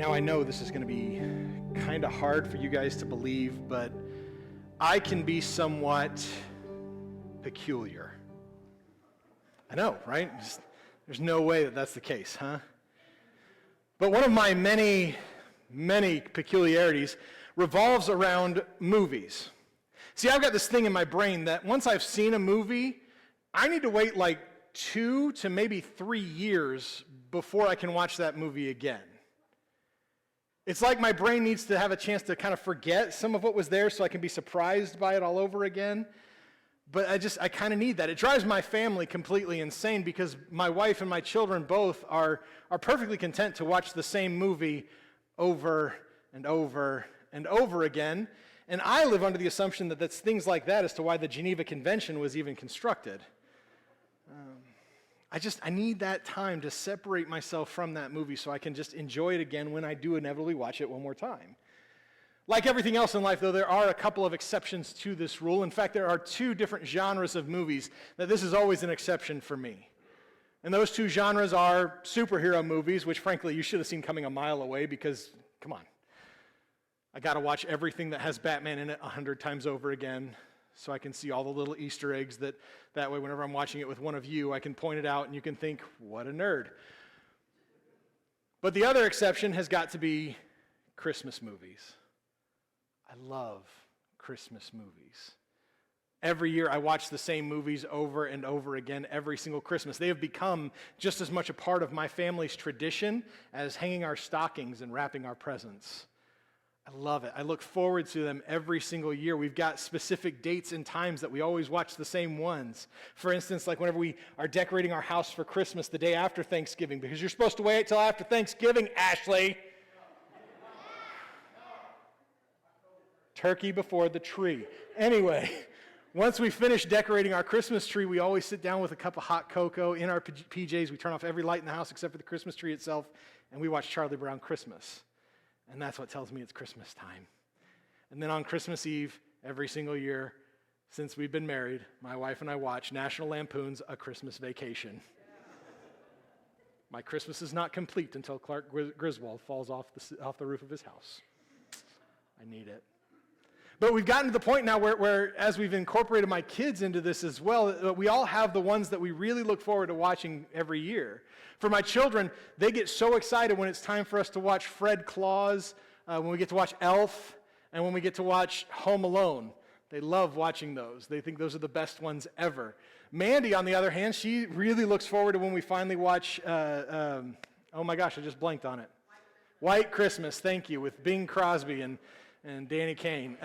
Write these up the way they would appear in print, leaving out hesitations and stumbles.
Now, I know this is going to be kind of hard for you guys to believe, but I can be somewhat peculiar. I know, right? There's no way that that's the case, huh? But one of my many peculiarities revolves around movies. See, I've got this thing in my brain that once I've seen a movie, I need to wait like 2 to maybe 3 years before I can watch that movie again. It's like my brain needs to have a chance to kind of forget some of what was there so I can be surprised by it all over again. But I kind of need that. It drives my family completely insane because my wife and my children both are perfectly content to watch the same movie over and over and over again. And I live under the assumption that that's things like that as to why the Geneva Convention was even constructed. I need that time to separate myself from that movie so I can just enjoy it again when I do inevitably watch it one more time. Like everything else in life, though, there are a couple of exceptions to this rule. In fact, there are 2 different genres of movies that this is always an exception for me. And those 2 genres are superhero movies, which frankly you should have seen coming a mile away because, come on, I got to watch everything that has Batman in it 100 times over again so I can see all the little Easter eggs that way whenever I'm watching it with one of you, I can point it out and you can think, what a nerd. But the other exception has got to be Christmas movies. I love Christmas movies. Every year I watch the same movies over and over again every single Christmas. They have become just as much a part of my family's tradition as hanging our stockings and wrapping our presents. I love it. I look forward to them every single year. We've got specific dates and times that we always watch the same ones. For instance, like whenever we are decorating our house for Christmas the day after Thanksgiving, because you're supposed to wait till after Thanksgiving, Ashley. Turkey before the tree. Anyway, once we finish decorating our Christmas tree, we always sit down with a cup of hot cocoa in our PJs. We turn off every light in the house except for the Christmas tree itself, and we watch Charlie Brown Christmas. And that's what tells me it's Christmas time. And then on Christmas Eve, every single year since we've been married, my wife and I watch National Lampoon's A Christmas Vacation. My Christmas is not complete until Clark Griswold falls off the roof of his house. I need it. But we've gotten to the point now where as we've incorporated my kids into this as well, we all have the ones that we really look forward to watching every year. For my children, they get so excited when it's time for us to watch Fred Claus, when we get to watch Elf, and when we get to watch Home Alone. They love watching those. They think those are the best ones ever. Mandy, on the other hand, she really looks forward to when we finally watch, oh my gosh, I just blanked on it. White Christmas, thank you, with Bing Crosby and Danny Kaye.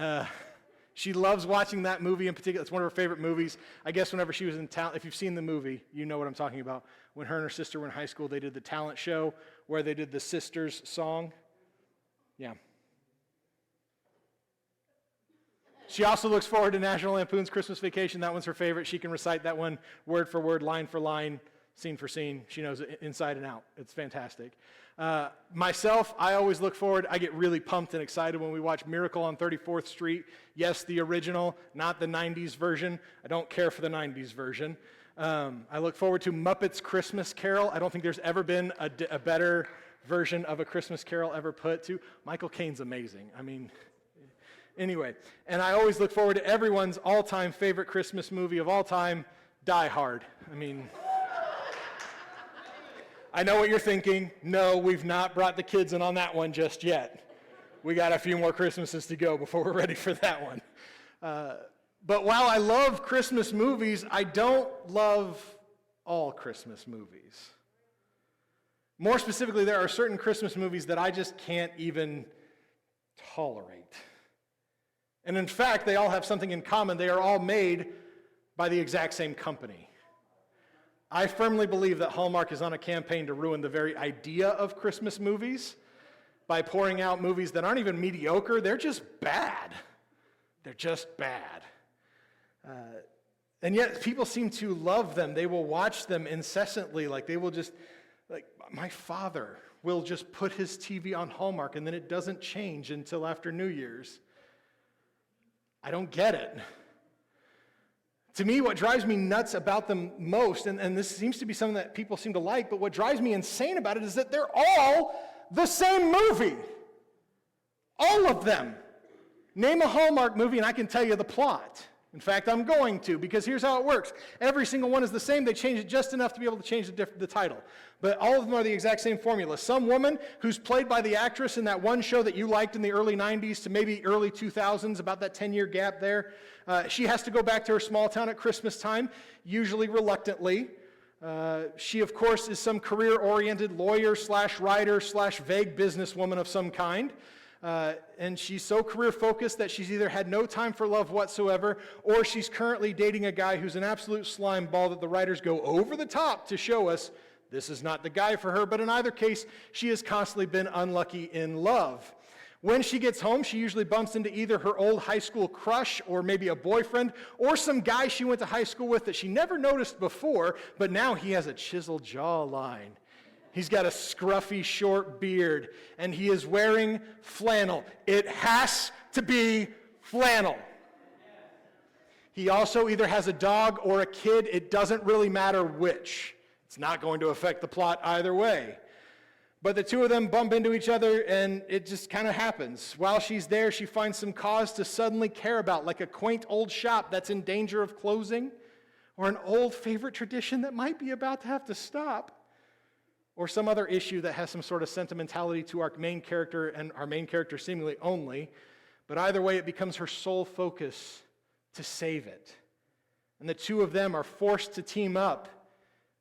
She loves watching that movie in particular. It's one of her favorite movies. I guess whenever she was in talent, if you've seen the movie, you know what I'm talking about. When her and her sister were in high school, they did the talent show where they did the Sisters song. Yeah. She also looks forward to National Lampoon's Christmas Vacation. That one's her favorite. She can recite that one word for word, line for line, scene for scene. She knows it inside and out. It's fantastic. Myself, I always look forward. I get really pumped and excited when we watch Miracle on 34th Street. Yes, the original, not the 90s version. I don't care for the 90s version. I look forward to Muppets Christmas Carol. I don't think there's ever been a better version of a Christmas Carol ever put to. Michael Caine's amazing. I mean, anyway. And I always look forward to everyone's all-time favorite Christmas movie of all time, Die Hard. I mean, I know what you're thinking. No, we've not brought the kids in on that one just yet. We got a few more Christmases to go before we're ready for that one. But while I love Christmas movies, I don't love all Christmas movies. More specifically, there are certain Christmas movies that I just can't even tolerate. And in fact, they all have something in common. They are all made by the exact same company. I firmly believe that Hallmark is on a campaign to ruin the very idea of Christmas movies by pouring out movies that aren't even mediocre. They're just bad. They're just bad. And yet people seem to love them. They will watch them incessantly. Like my father will just put his TV on Hallmark and then it doesn't change until after New Year's. I don't get it. To me, what drives me nuts about them most, and this seems to be something that people seem to like, but what drives me insane about it is that they're all the same movie. All of them. Name a Hallmark movie and I can tell you the plot. In fact, I'm going to, because here's how it works. Every single one is the same. They change it just enough to be able to change the title. But all of them are the exact same formula. Some woman who's played by the actress in that one show that you liked in the early 90s to maybe early 2000s, about that 10-year gap there, she has to go back to her small town at Christmas time, usually reluctantly. She, of course, is some career-oriented lawyer/writer/vague businesswoman of some kind. And she's so career-focused that she's either had no time for love whatsoever, or she's currently dating a guy who's an absolute slime ball that the writers go over the top to show us this is not the guy for her. But in either case, she has constantly been unlucky in love. When she gets home, she usually bumps into either her old high school crush or maybe a boyfriend or some guy she went to high school with that she never noticed before, but now he has a chiseled jawline. He's got a scruffy, short beard, and he is wearing flannel. It has to be flannel. He also either has a dog or a kid. It doesn't really matter which. It's not going to affect the plot either way. But the two of them bump into each other, and it just kind of happens. While she's there, she finds some cause to suddenly care about, like a quaint old shop that's in danger of closing, or an old favorite tradition that might be about to have to stop, or some other issue that has some sort of sentimentality to our main character, and our main character seemingly only. But either way, it becomes her sole focus to save it. And the two of them are forced to team up,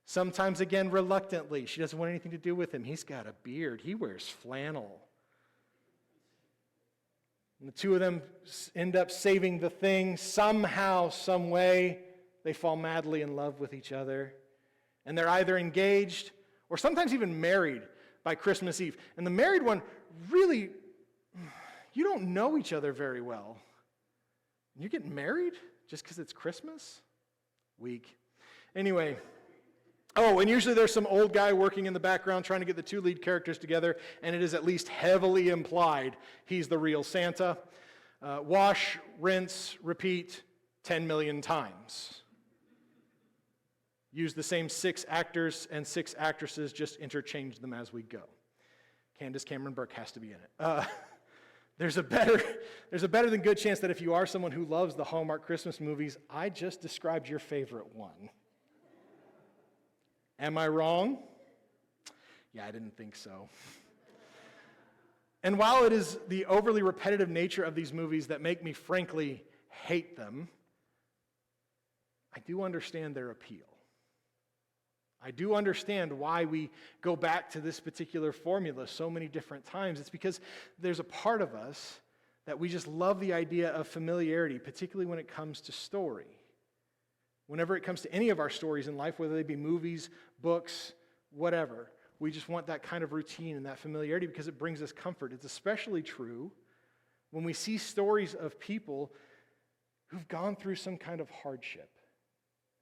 sometimes again reluctantly. She doesn't want anything to do with him. He's got a beard. He wears flannel. And the two of them end up saving the thing. Somehow, some way, they fall madly in love with each other. And they're either engaged or sometimes even married by Christmas Eve. And the married one, really, you don't know each other very well. You're getting married just because it's Christmas? Weak. Anyway, and usually there's some old guy working in the background trying to get the two lead characters together, and it is at least heavily implied he's the real Santa. Wash, rinse, repeat 10 million times. Use the same 6 actors and 6 actresses, just interchange them as we go. Candace Cameron Burke has to be in it. There's a better than good chance that if you are someone who loves the Hallmark Christmas movies, I just described your favorite one. Am I wrong? Yeah, I didn't think so. And while it is the overly repetitive nature of these movies that make me frankly hate them, I do understand their appeal. I do understand why we go back to this particular formula so many different times. It's because there's a part of us that we just love the idea of familiarity, particularly when it comes to story. Whenever it comes to any of our stories in life, whether they be movies, books, whatever, we just want that kind of routine and that familiarity because it brings us comfort. It's especially true when we see stories of people who've gone through some kind of hardship,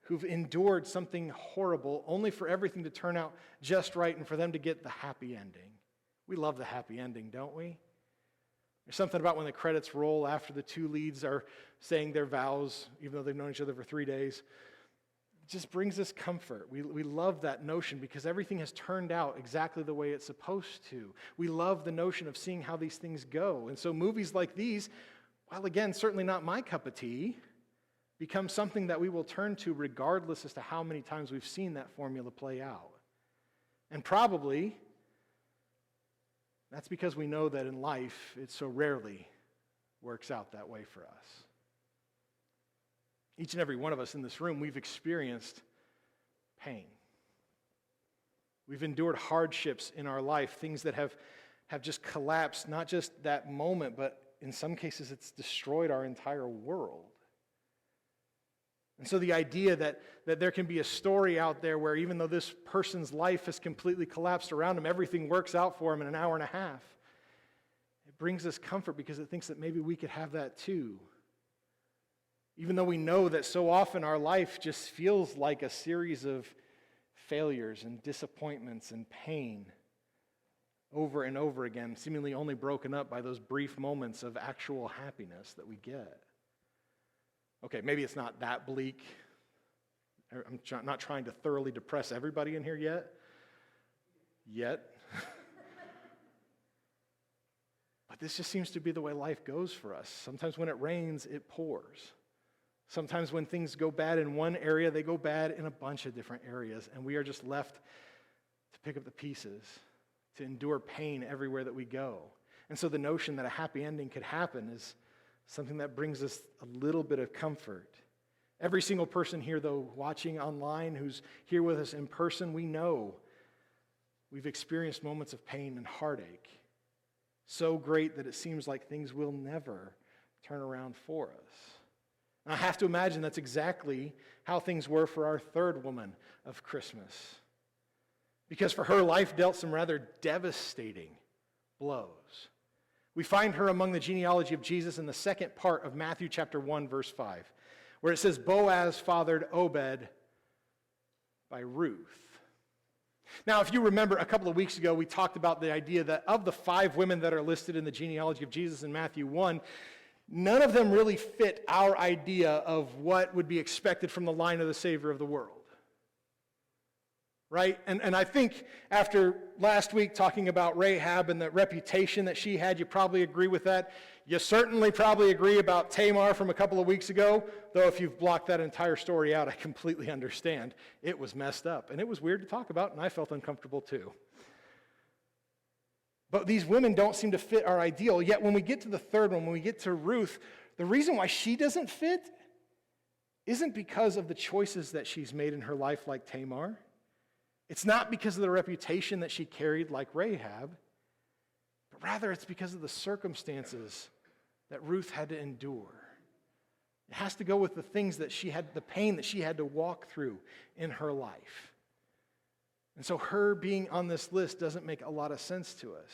who've endured something horrible only for everything to turn out just right and for them to get the happy ending. We love the happy ending, don't we? There's something about when the credits roll after the two leads are saying their vows, even though they've known each other for 3 days. It just brings us comfort. We love that notion because everything has turned out exactly the way it's supposed to. We love the notion of seeing how these things go. And so movies like these, while again, certainly not my cup of tea, become something that we will turn to regardless as to how many times we've seen that formula play out. And probably that's because we know that in life it so rarely works out that way for us. Each and every one of us in this room, we've experienced pain. We've endured hardships in our life, things that have just collapsed, not just that moment, but in some cases it's destroyed our entire world. And so the idea that there can be a story out there where even though this person's life has completely collapsed around him, everything works out for him in an hour and a half, it brings us comfort because it thinks that maybe we could have that too. Even though we know that so often our life just feels like a series of failures and disappointments and pain over and over again, seemingly only broken up by those brief moments of actual happiness that we get. Okay, maybe it's not that bleak. I'm not trying to thoroughly depress everybody in here yet. But this just seems to be the way life goes for us. Sometimes when it rains, it pours. Sometimes when things go bad in one area, they go bad in a bunch of different areas, and we are just left to pick up the pieces, to endure pain everywhere that we go. And so the notion that a happy ending could happen is something that brings us a little bit of comfort. Every single person here, though, watching online, who's here with us in person, we know we've experienced moments of pain and heartache, so great that it seems like things will never turn around for us. And I have to imagine that's exactly how things were for our third woman of Christmas. Because for her, life dealt some rather devastating blows. We find her among the genealogy of Jesus in the second part of Matthew chapter 1, verse 5, where it says, Boaz fathered Obed by Ruth. Now, if you remember, a couple of weeks ago, we talked about the idea that of the 5 women that are listed in the genealogy of Jesus in Matthew 1, none of them really fit our idea of what would be expected from the line of the Savior of the world. Right? And I think after last week talking about Rahab and the reputation that she had, you probably agree with that. You certainly probably agree about Tamar from a couple of weeks ago, though if you've blocked that entire story out, I completely understand. It was messed up, and it was weird to talk about, and I felt uncomfortable too. But these women don't seem to fit our ideal, yet when we get to the third one, when we get to Ruth, the reason why she doesn't fit isn't because of the choices that she's made in her life like Tamar. It's not because of the reputation that she carried like Rahab, but rather it's because of the circumstances that Ruth had to endure. It has to go with the things that she had, the pain that she had to walk through in her life. And so her being on this list doesn't make a lot of sense to us.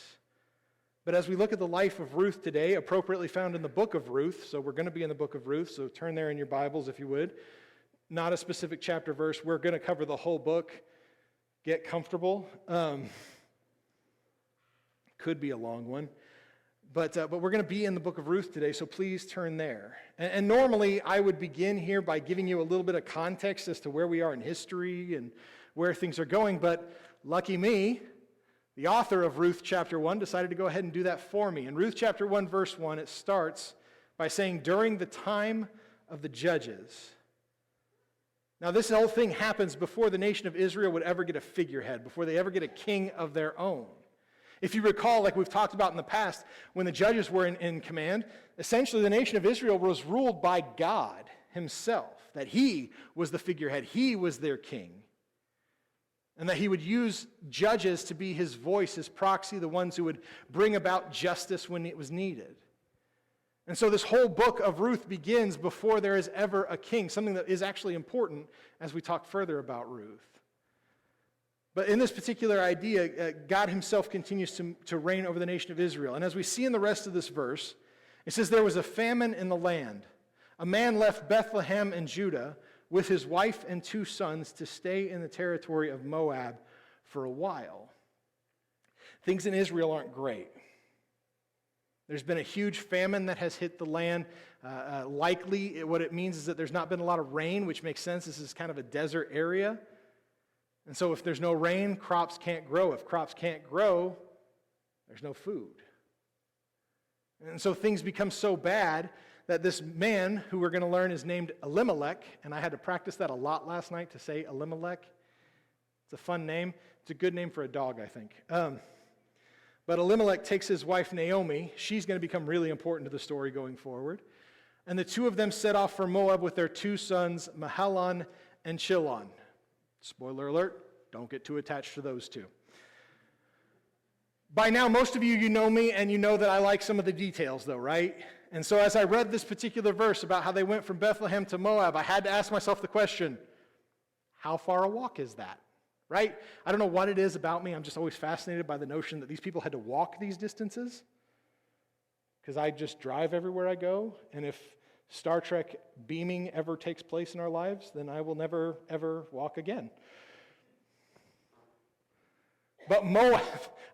But as we look at the life of Ruth today, appropriately found in the book of Ruth, so we're going to be in the book of Ruth, so turn there in your Bibles if you would. Not a specific chapter verse. We're going to cover the whole book. Get comfortable. Could be a long one. But we're going to be in the book of Ruth today, so please turn there. And normally I would begin here by giving you a little bit of context as to where we are in history and where things are going, but lucky me, the author of Ruth chapter 1 decided to go ahead and do that for me. In Ruth chapter 1, verse 1, it starts by saying, during the time of the judges. Now, this whole thing happens before the nation of Israel would ever get a figurehead, before they ever get a king of their own. If you recall, like we've talked about in the past, when the judges were in command, essentially the nation of Israel was ruled by God himself, that he was the figurehead, he was their king, and that he would use judges to be his voice, his proxy, the ones who would bring about justice when it was needed. And so this whole book of Ruth begins before there is ever a king, something that is actually important as we talk further about Ruth. But in this particular idea, God himself continues to reign over the nation of Israel. And as we see in the rest of this verse, it says, there was a famine in the land. A man left Bethlehem in Judah with his wife and 2 sons to stay in the territory of Moab for a while. Things in Israel aren't great. There's been a huge famine that has hit the land. Likely, what it means is that there's not been a lot of rain, which makes sense. This is kind of a desert area. And so if there's no rain, crops can't grow. If crops can't grow, there's no food. And so things become so bad that this man, who we're going to learn is named Elimelech, and I had to practice that a lot last night to say Elimelech. It's a fun name. It's a good name for a dog, I think. But Elimelech takes his wife Naomi. She's going to become really important to the story going forward. And the 2 of them set off for Moab with their 2 sons, Mahlon and Chilion. Spoiler alert, don't get too attached to those 2. By now, most of you know me, and you know that I like some of the details, though, right? And so as I read this particular verse about how they went from Bethlehem to Moab, I had to ask myself the question, how far a walk is that? Right? I don't know what it is about me. I'm just always fascinated by the notion that these people had to walk these distances, because I just drive everywhere I go, and if Star Trek beaming ever takes place in our lives, then I will never, ever walk again. But Moab,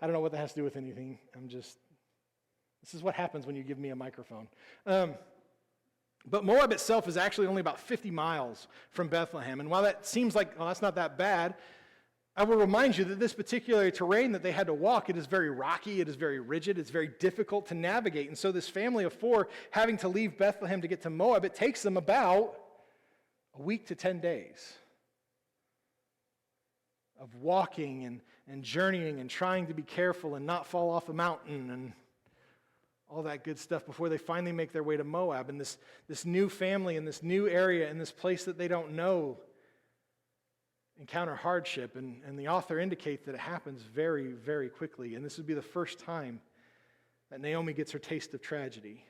I don't know what that has to do with anything. This is what happens when you give me a microphone. But Moab itself is actually only about 50 miles from Bethlehem. And while that seems like, well, that's not that bad, I will remind you that this particular terrain that they had to walk, it is very rocky, it is very rigid, it's very difficult to navigate. And so this family of 4 having to leave Bethlehem to get to Moab, it takes them about a week to 10 days of walking and journeying and trying to be careful and not fall off a mountain and all that good stuff before they finally make their way to Moab. And this new family in this new area in this place that they don't know encounter hardship, and the author indicates that it happens very, very quickly. And this would be the first time that Naomi gets her taste of tragedy,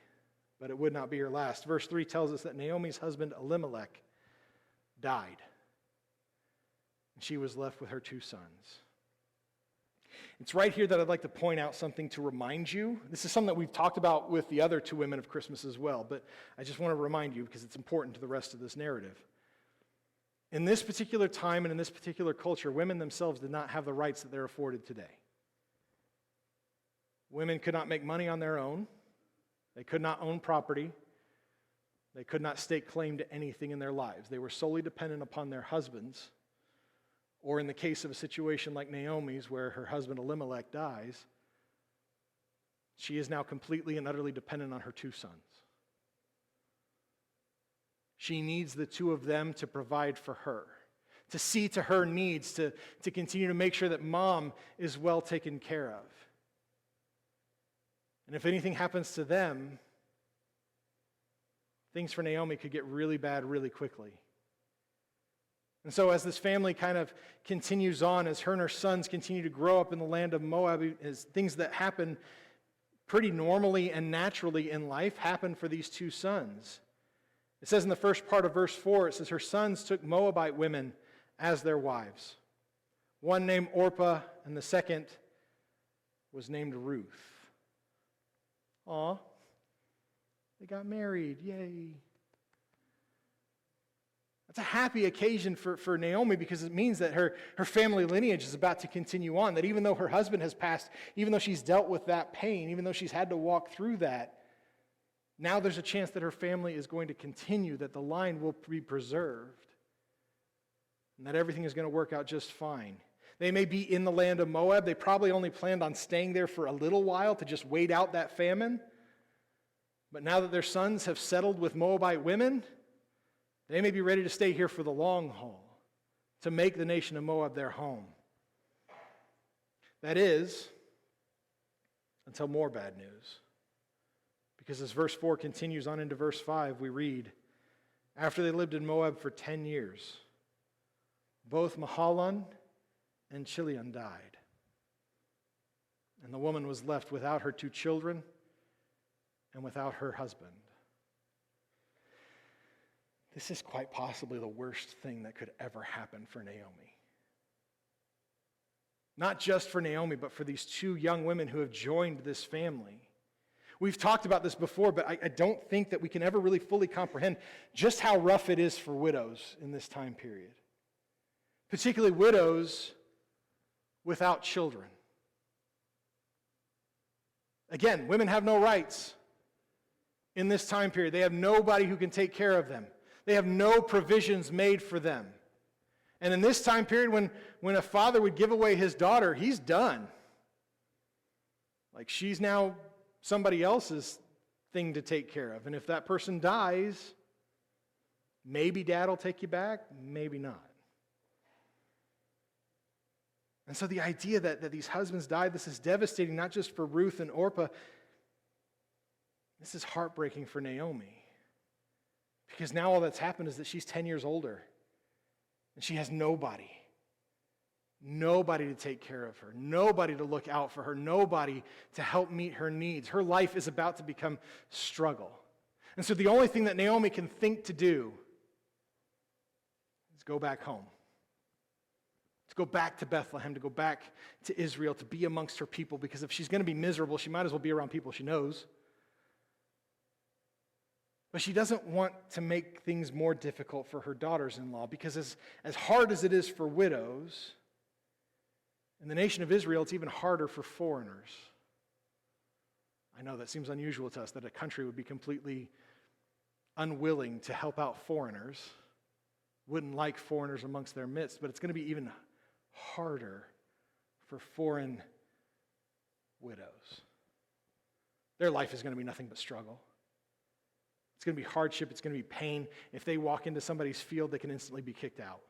but it would not be her last. Verse 3 tells us that Naomi's husband Elimelech died, and she was left with her 2 sons. It's right here that I'd like to point out something to remind you. This is something that we've talked about with the other 2 women of Christmas as well, but I just want to remind you because it's important to the rest of this narrative. In this particular time and in this particular culture, women themselves did not have the rights that they're afforded today. Women could not make money on their own. They could not own property. They could not stake claim to anything in their lives. They were solely dependent upon their husbands, or in the case of a situation like Naomi's where her husband Elimelech dies, she is now completely and utterly dependent on her 2 sons. She needs the 2 of them to provide for her, to see to her needs, to continue to make sure that mom is well taken care of. And if anything happens to them, things for Naomi could get really bad really quickly. And so as this family kind of continues on, as her and her sons continue to grow up in the land of Moab, as things that happen pretty normally and naturally in life happen for these 2 sons. It says in the first part of verse 4, it says, her sons took Moabite women as their wives. One named Orpah, and the second was named Ruth. Aw, they got married, yay. That's a happy occasion for Naomi because it means that her family lineage is about to continue on, that even though her husband has passed, even though she's dealt with that pain, even though she's had to walk through that, now there's a chance that her family is going to continue, that the line will be preserved, and that everything is going to work out just fine. They may be in the land of Moab. They probably only planned on staying there for a little while to just wait out that famine. But now that their sons have settled with Moabite women, they may be ready to stay here for the long haul, to make the nation of Moab their home. That is, until more bad news. Because as verse 4 continues on into verse 5, we read, after they lived in Moab for 10 years, both Mahalan and Chilion died. And the woman was left without her 2 children and without her husband. This is quite possibly the worst thing that could ever happen for Naomi. Not just for Naomi, but for these 2 young women who have joined this family. We've talked about this before, but I don't think that we can ever really fully comprehend just how rough it is for widows in this time period. Particularly widows without children. Again, women have no rights in this time period. They have nobody who can take care of them. They have no provisions made for them. And in this time period, when a father would give away his daughter, he's done. Like she's now somebody else's thing to take care of. And if that person dies, maybe dad will take you back, maybe not. And so the idea that these husbands died, this is devastating, not just for Ruth and Orpah. This is heartbreaking for Naomi. Because now all that's happened is that she's 10 years older. And she has nobody. Nobody to take care of her. Nobody to look out for her. Nobody to help meet her needs. Her life is about to become struggle. And so the only thing that Naomi can think to do is go back home. To go back to Bethlehem, to go back to Israel, to be amongst her people. Because if she's going to be miserable, she might as well be around people she knows. But she doesn't want to make things more difficult for her daughters-in-law, because as hard as it is for widows, in the nation of Israel, it's even harder for foreigners. I know that seems unusual to us, that a country would be completely unwilling to help out foreigners, wouldn't like foreigners amongst their midst, but it's going to be even harder for foreign widows. Their life is going to be nothing but struggle. It's going to be hardship. It's going to be pain. If they walk into somebody's field, they can instantly be kicked out.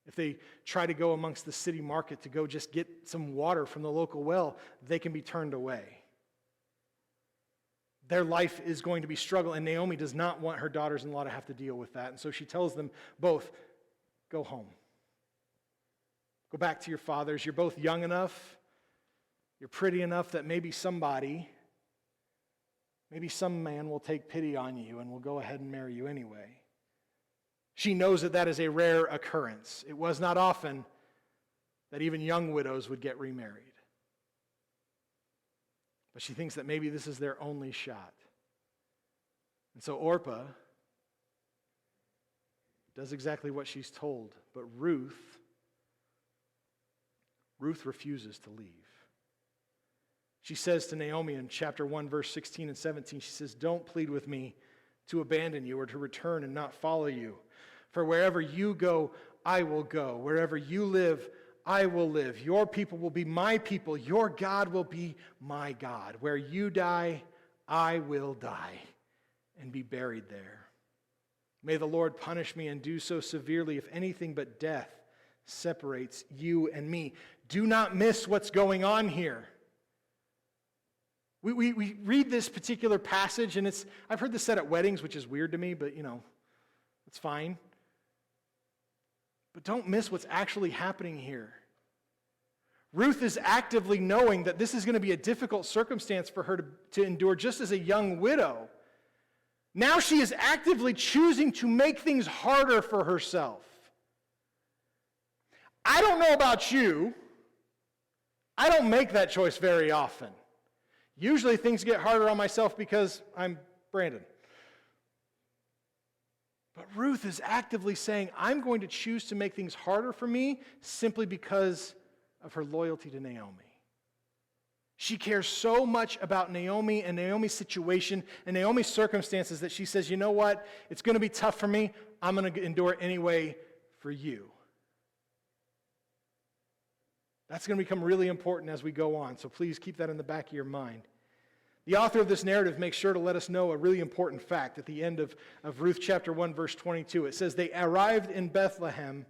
If they try to go amongst the city market to go just get some water from the local well, they can be turned away. Their life is going to be struggle, and Naomi does not want her daughters-in-law to have to deal with that. And so she tells them both, go home. Go back to your fathers. You're both young enough. You're pretty enough that maybe some man will take pity on you and will go ahead and marry you anyway. She knows that that is a rare occurrence. It was not often that even young widows would get remarried. But she thinks that maybe this is their only shot. And so Orpah does exactly what she's told. But Ruth refuses to leave. She says to Naomi in chapter 1, verse 16 and 17, she says, don't plead with me to abandon you or to return and not follow you. For wherever you go, I will go. Wherever you live, I will live. Your people will be my people. Your God will be my God. Where you die, I will die and be buried there. May the Lord punish me and do so severely if anything but death separates you and me. Do not miss what's going on here. We read this particular passage, and I've heard this said at weddings, which is weird to me, but it's fine. But don't miss what's actually happening here. Ruth is actively knowing that this is going to be a difficult circumstance for her to endure just as a young widow. Now she is actively choosing to make things harder for herself. I don't know about you. I don't make that choice very often. Usually things get harder on myself because I'm Brandon. But Ruth is actively saying, I'm going to choose to make things harder for me simply because of her loyalty to Naomi. She cares so much about Naomi and Naomi's situation and Naomi's circumstances that she says, you know what? It's going to be tough for me. I'm going to endure it anyway for you. That's going to become really important as we go on, so please keep that in the back of your mind. The author of this narrative makes sure to let us know a really important fact at the end of Ruth chapter 1, verse 22. It says, they arrived in Bethlehem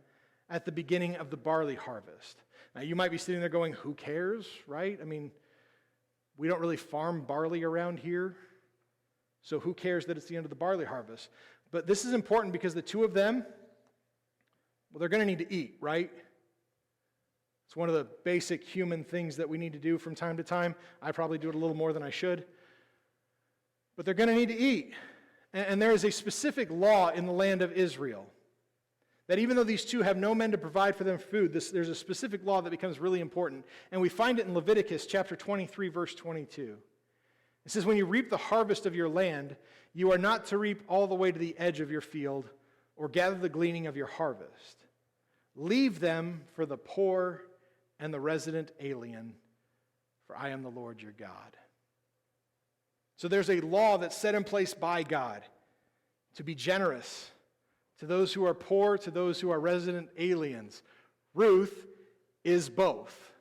at the beginning of the barley harvest. Now, you might be sitting there going, who cares, right? I mean, we don't really farm barley around here, so who cares that it's the end of the barley harvest? But this is important because the two of them, well, they're going to need to eat, right? It's one of the basic human things that we need to do from time to time. I probably do it a little more than I should. But they're going to need to eat. And there is a specific law in the land of Israel that even though these two have no men to provide for them food, there's a specific law that becomes really important. And we find it in Leviticus chapter 23, verse 22. It says, when you reap the harvest of your land, you are not to reap all the way to the edge of your field or gather the gleaning of your harvest. Leave them for the poor and the resident alien, for I am the Lord your God. So there's a law that's set in place by God to be generous to those who are poor, to those who are resident aliens. Ruth is both.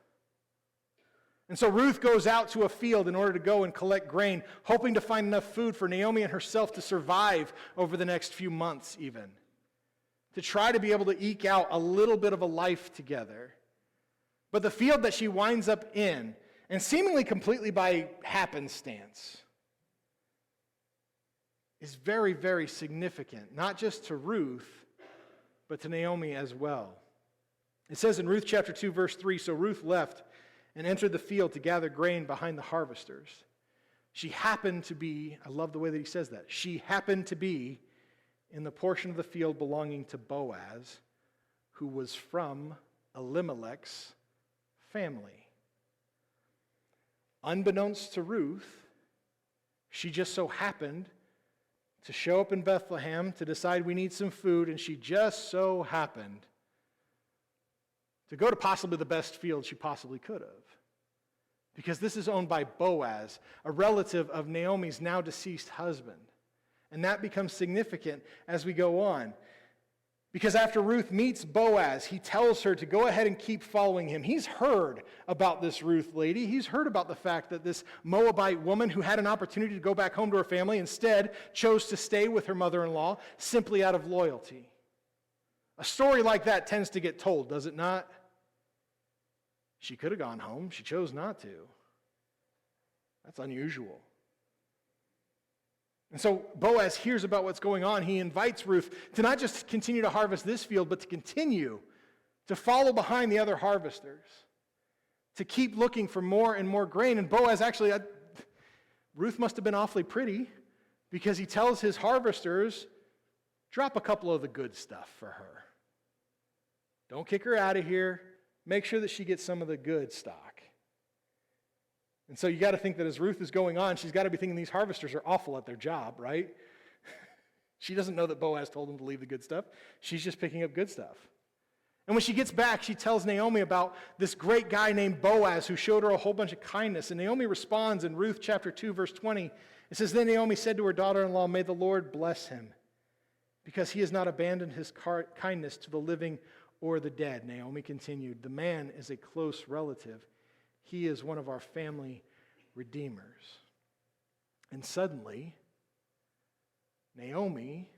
And so Ruth goes out to a field in order to go and collect grain, hoping to find enough food for Naomi and herself to survive over the next few months even, to try to be able to eke out a little bit of a life together. But the field that she winds up in, and seemingly completely by happenstance, is very, very significant, not just to Ruth, but to Naomi as well. It says in Ruth chapter 2, verse 3, so Ruth left and entered the field to gather grain behind the harvesters. She happened to be, I love the way that he says that, she happened to be in the portion of the field belonging to Boaz, who was from Elimelech's family. Unbeknownst to Ruth, she just so happened to show up in Bethlehem to decide we need some food, and she just so happened to go to possibly the best field she possibly could have. Because this is owned by Boaz, a relative of Naomi's now deceased husband. And that becomes significant as we go on. Because after Ruth meets Boaz, he tells her to go ahead and keep following him. He's heard about this Ruth lady. He's heard about the fact that this Moabite woman who had an opportunity to go back home to her family instead chose to stay with her mother-in-law simply out of loyalty. A story like that tends to get told, does it not? She could have gone home. She chose not to. That's unusual. And so Boaz hears about what's going on. He invites Ruth to not just continue to harvest this field, but to continue to follow behind the other harvesters, to keep looking for more and more grain. And Boaz actually, Ruth must have been awfully pretty, because he tells his harvesters, drop a couple of the good stuff for her. Don't kick her out of here. Make sure that she gets some of the good stock. And so you got to think that as Ruth is going on, she's got to be thinking these harvesters are awful at their job, right? She doesn't know that Boaz told them to leave the good stuff. She's just picking up good stuff. And when she gets back, she tells Naomi about this great guy named Boaz who showed her a whole bunch of kindness. And Naomi responds in Ruth chapter 2, verse 20. It says, then Naomi said to her daughter-in-law, may the Lord bless him, because he has not abandoned his kindness to the living or the dead. Naomi continued, the man is a close relative. He is one of our family redeemers. And suddenly, Naomi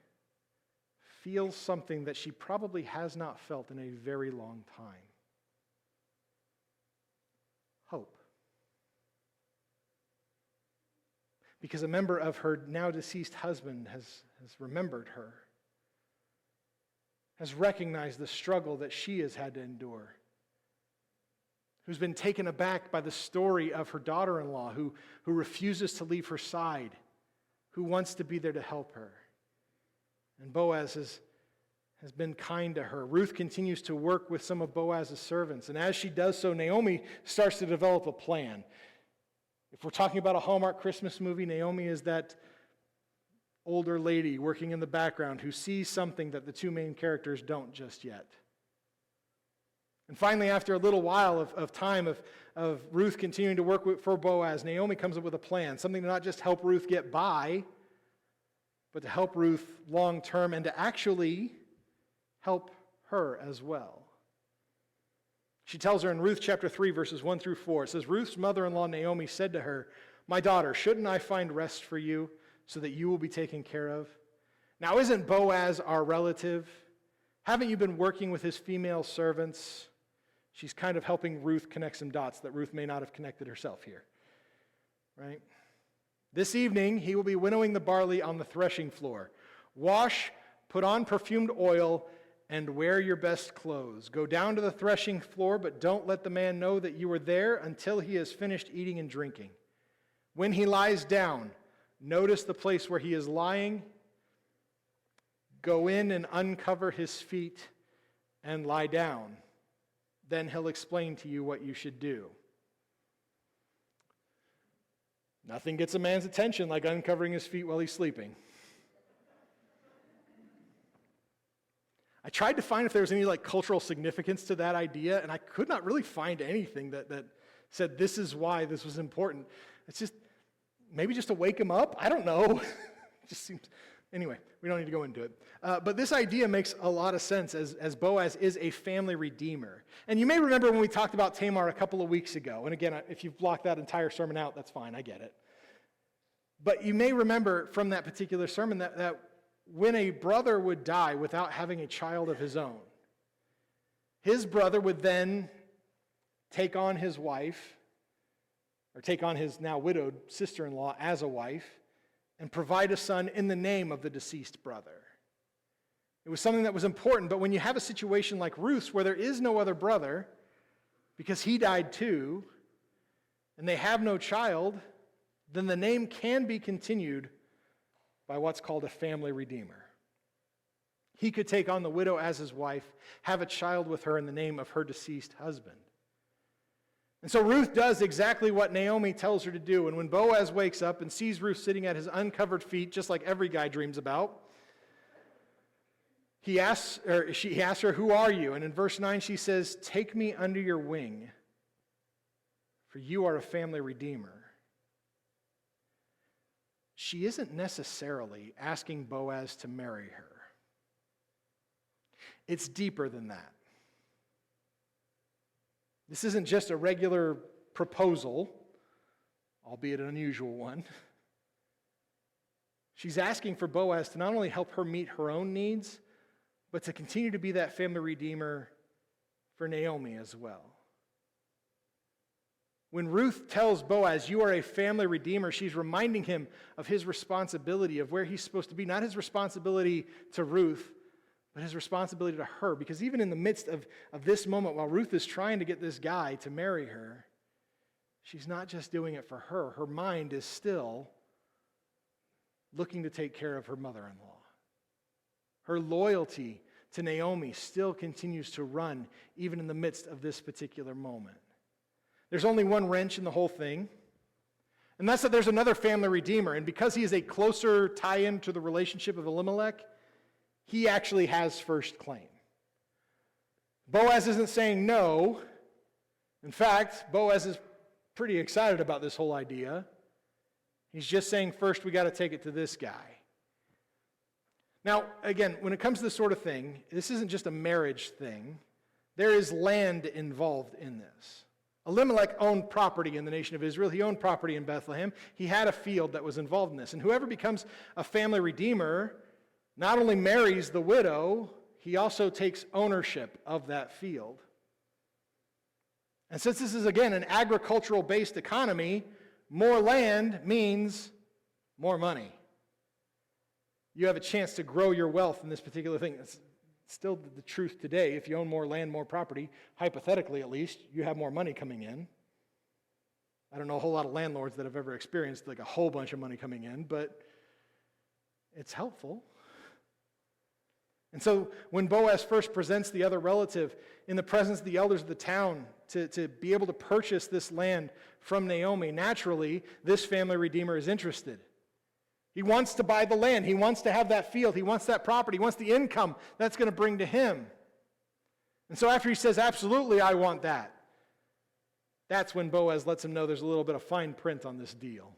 feels something that she probably has not felt in a very long time. Hope. Because a member of her now deceased husband has remembered her, has recognized the struggle that she has had to endure, who's been taken aback by the story of her daughter-in-law, who refuses to leave her side, who wants to be there to help her. And Boaz has been kind to her. Ruth continues to work with some of Boaz's servants, and as she does so, Naomi starts to develop a plan. If we're talking about a Hallmark Christmas movie, Naomi is that older lady working in the background who sees something that the two main characters don't just yet. And finally, after a little while of time of Ruth continuing to work for Boaz, Naomi comes up with a plan, something to not just help Ruth get by, but to help Ruth long term and to actually help her as well. She tells her in Ruth chapter 3, verses 1 through 4, it says, Ruth's mother-in-law Naomi said to her, my daughter, shouldn't I find rest for you so that you will be taken care of? Now, isn't Boaz our relative? Haven't you been working with his female servants? She's kind of helping Ruth connect some dots that Ruth may not have connected herself here, right? This evening, he will be winnowing the barley on the threshing floor. Wash, put on perfumed oil, and wear your best clothes. Go down to the threshing floor, but don't let the man know that you are there until he has finished eating and drinking. When he lies down, notice the place where he is lying. Go in and uncover his feet and lie down. Then he'll explain to you what you should do. Nothing gets a man's attention like uncovering his feet while he's sleeping. I tried to find if there was any cultural significance to that idea, and I could not really find anything that said this is why this was important. It's just, maybe just to wake him up? I don't know. It just seems... Anyway, we don't need to go into it. But this idea makes a lot of sense as Boaz is a family redeemer. And you may remember when we talked about Tamar a couple of weeks ago. And again, if you've blocked that entire sermon out, that's fine, I get it. But you may remember from that particular sermon that when a brother would die without having a child of his own, his brother would then take on his wife, or take on his now widowed sister-in-law as a wife, and provide a son in the name of the deceased brother. It was something that was important, but when you have a situation like Ruth's where there is no other brother, because he died too, and they have no child, then the name can be continued by what's called a family redeemer. He could take on the widow as his wife, have a child with her in the name of her deceased husband. And so Ruth does exactly what Naomi tells her to do. And when Boaz wakes up and sees Ruth sitting at his uncovered feet, just like every guy dreams about, she asks her, who are you? And in verse 9 she says, take me under your wing, for you are a family redeemer. She isn't necessarily asking Boaz to marry her. It's deeper than that. This isn't just a regular proposal, albeit an unusual one. She's asking for Boaz to not only help her meet her own needs, but to continue to be that family redeemer for Naomi as well. When Ruth tells Boaz, "You are a family redeemer," she's reminding him of his responsibility, of where he's supposed to be. Not his responsibility to Ruth, but his responsibility to her. Because even in the midst of this moment, while Ruth is trying to get this guy to marry her, she's not just doing it for her. Her mind is still looking to take care of her mother-in-law. Her loyalty to Naomi still continues to run, even in the midst of this particular moment. There's only one wrench in the whole thing, and that's that there's another family redeemer. And because he is a closer tie-in to the relationship of Elimelech, he actually has first claim. Boaz isn't saying no. In fact, Boaz is pretty excited about this whole idea. He's just saying, first, we got to take it to this guy. Now, again, when it comes to this sort of thing, this isn't just a marriage thing. There is land involved in this. Elimelech owned property in the nation of Israel. He owned property in Bethlehem. He had a field that was involved in this. And whoever becomes a family redeemer not only marries the widow, he also takes ownership of that field. And since this is, again, an agricultural-based economy, more land means more money. You have a chance to grow your wealth in this particular thing. It's still the truth today. If you own more land, more property, hypothetically at least, you have more money coming in. I don't know a whole lot of landlords that have ever experienced like a whole bunch of money coming in, but it's helpful. And so when Boaz first presents the other relative in the presence of the elders of the town to be able to purchase this land from Naomi, naturally, this family redeemer is interested. He wants to buy the land. He wants to have that field. He wants that property. He wants the income that's going to bring to him. And so after he says, absolutely, I want that, that's when Boaz lets him know there's a little bit of fine print on this deal.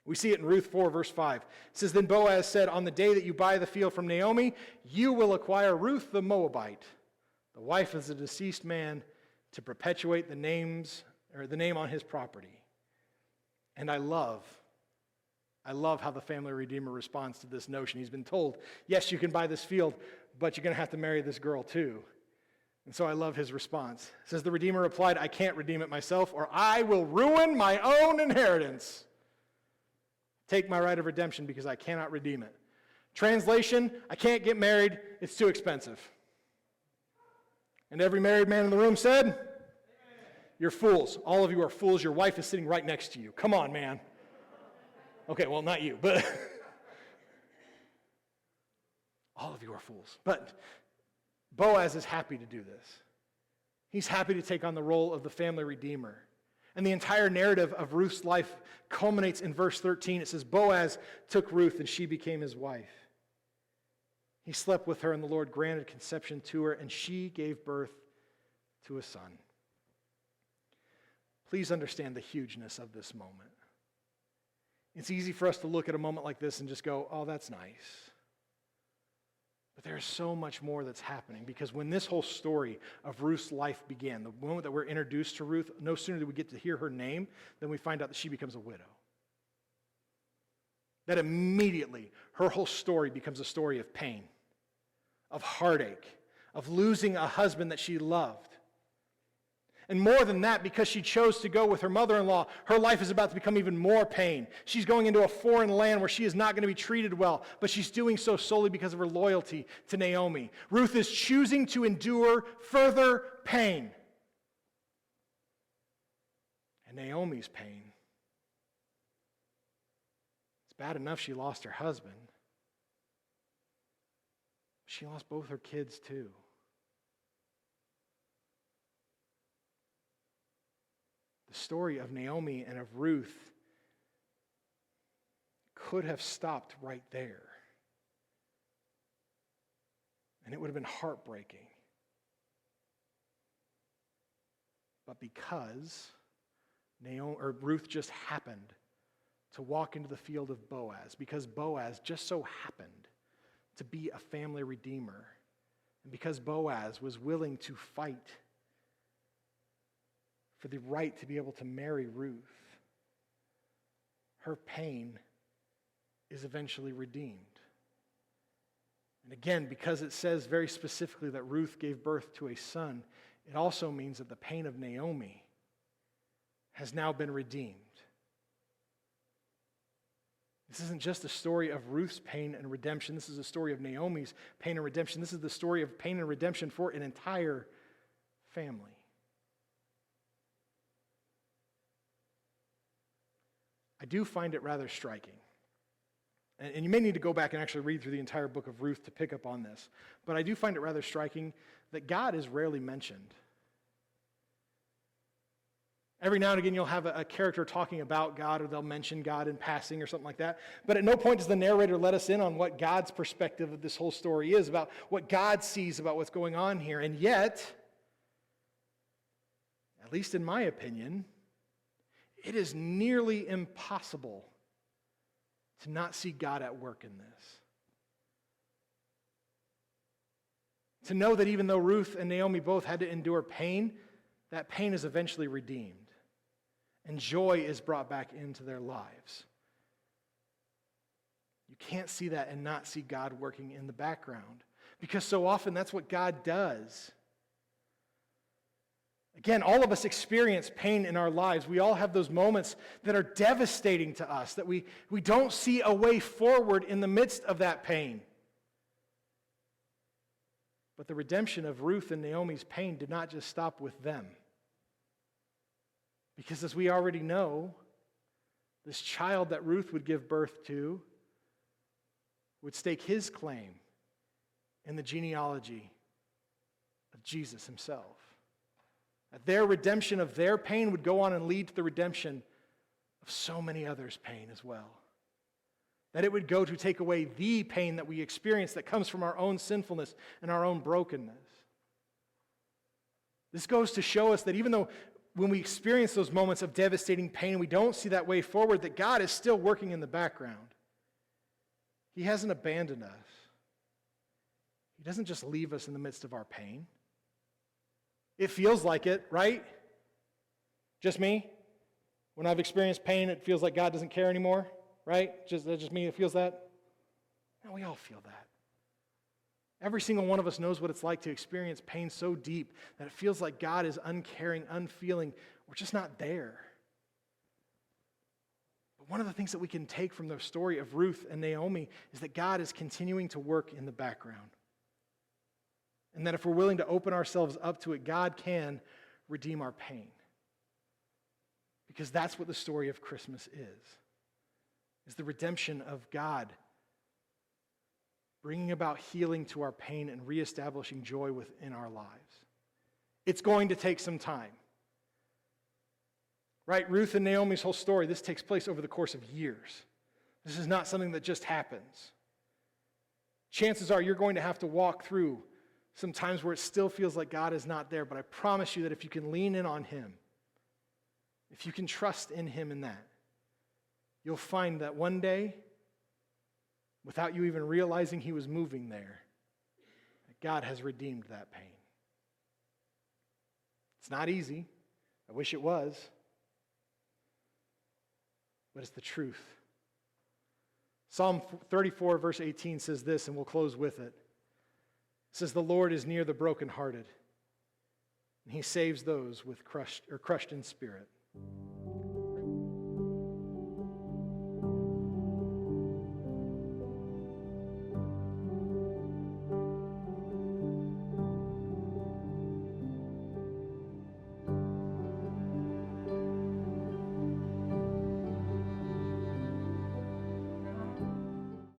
We see it in Ruth 4, verse 5. It says, Then Boaz said, On the day that you buy the field from Naomi, you will acquire Ruth the Moabite, the wife of the deceased man, to perpetuate the name on his property. And I love how the family redeemer responds to this notion. He's been told, yes, you can buy this field, but you're going to have to marry this girl too. And so I love his response. It says, the redeemer replied, I can't redeem it myself, or I will ruin my own inheritance. Take my right of redemption because I cannot redeem it. Translation, I can't get married. It's too expensive. And every married man in the room said, Amen. You're fools. All of you are fools. Your wife is sitting right next to you. Come on, man. Okay, well, not you, but all of you are fools. But Boaz is happy to do this. He's happy to take on the role of the family redeemer. And the entire narrative of Ruth's life culminates in verse 13. It says, Boaz took Ruth and she became his wife. He slept with her and the Lord granted conception to her and she gave birth to a son. Please understand the hugeness of this moment. It's easy for us to look at a moment like this and just go, oh, that's nice. But there's so much more that's happening because when this whole story of Ruth's life began, the moment that we're introduced to Ruth, no sooner do we get to hear her name than we find out that she becomes a widow. That immediately her whole story becomes a story of pain, of heartache, of losing a husband that she loved. And more than that, because she chose to go with her mother-in-law, her life is about to become even more pain. She's going into a foreign land where she is not going to be treated well, but she's doing so solely because of her loyalty to Naomi. Ruth is choosing to endure further pain. And Naomi's pain. It's bad enough she lost her husband. She lost both her kids too. The story of Naomi and of Ruth could have stopped right there. And it would have been heartbreaking. But because Ruth just happened to walk into the field of Boaz, because Boaz just so happened to be a family redeemer, And because Boaz was willing to fight for the right to be able to marry Ruth, her pain is eventually redeemed. And again, because it says very specifically that Ruth gave birth to a son, it also means that the pain of Naomi has now been redeemed. This isn't just a story of Ruth's pain and redemption. This is a story of Naomi's pain and redemption. This is the story of pain and redemption for an entire family. I do find it rather striking. And you may need to go back and actually read through the entire book of Ruth to pick up on this. But I do find it rather striking that God is rarely mentioned. Every now and again you'll have a character talking about God, or they'll mention God in passing or something like that. But at no point does the narrator let us in on what God's perspective of this whole story is, about what God sees about what's going on here. And yet, at least in my opinion, it is nearly impossible to not see God at work in this. To know that even though Ruth and Naomi both had to endure pain, that pain is eventually redeemed. And joy is brought back into their lives. You can't see that and not see God working in the background. Because so often that's what God does. Again, all of us experience pain in our lives. We all have those moments that are devastating to us, that we don't see a way forward in the midst of that pain. But the redemption of Ruth and Naomi's pain did not just stop with them. Because as we already know, this child that Ruth would give birth to would stake his claim in the genealogy of Jesus himself. That their redemption of their pain would go on and lead to the redemption of so many others' pain as well. That it would go to take away the pain that we experience that comes from our own sinfulness and our own brokenness. This goes to show us that even though when we experience those moments of devastating pain and we don't see that way forward, that God is still working in the background. He hasn't abandoned us. He doesn't just leave us in the midst of our pain. It feels like it, right? Just me? When I've experienced pain, it feels like God doesn't care anymore, right? Just me that feels that? No, we all feel that. Every single one of us knows what it's like to experience pain so deep that it feels like God is uncaring, unfeeling. We're just not there. But one of the things that we can take from the story of Ruth and Naomi is that God is continuing to work in the background. And that if we're willing to open ourselves up to it, God can redeem our pain. Because that's what the story of Christmas is the redemption of God bringing about healing to our pain and reestablishing joy within our lives. It's going to take some time. Right? Ruth and Naomi's whole story, this takes place over the course of years. This is not something that just happens. Chances are you're going to have to walk through some times where it still feels like God is not there, but I promise you that if you can lean in on Him, if you can trust in Him in that, you'll find that one day, without you even realizing He was moving there, that God has redeemed that pain. It's not easy. I wish it was. But it's the truth. Psalm 34, verse 18 says this, and we'll close with it. It says, "The Lord is near the brokenhearted, and He saves those with crushed in spirit."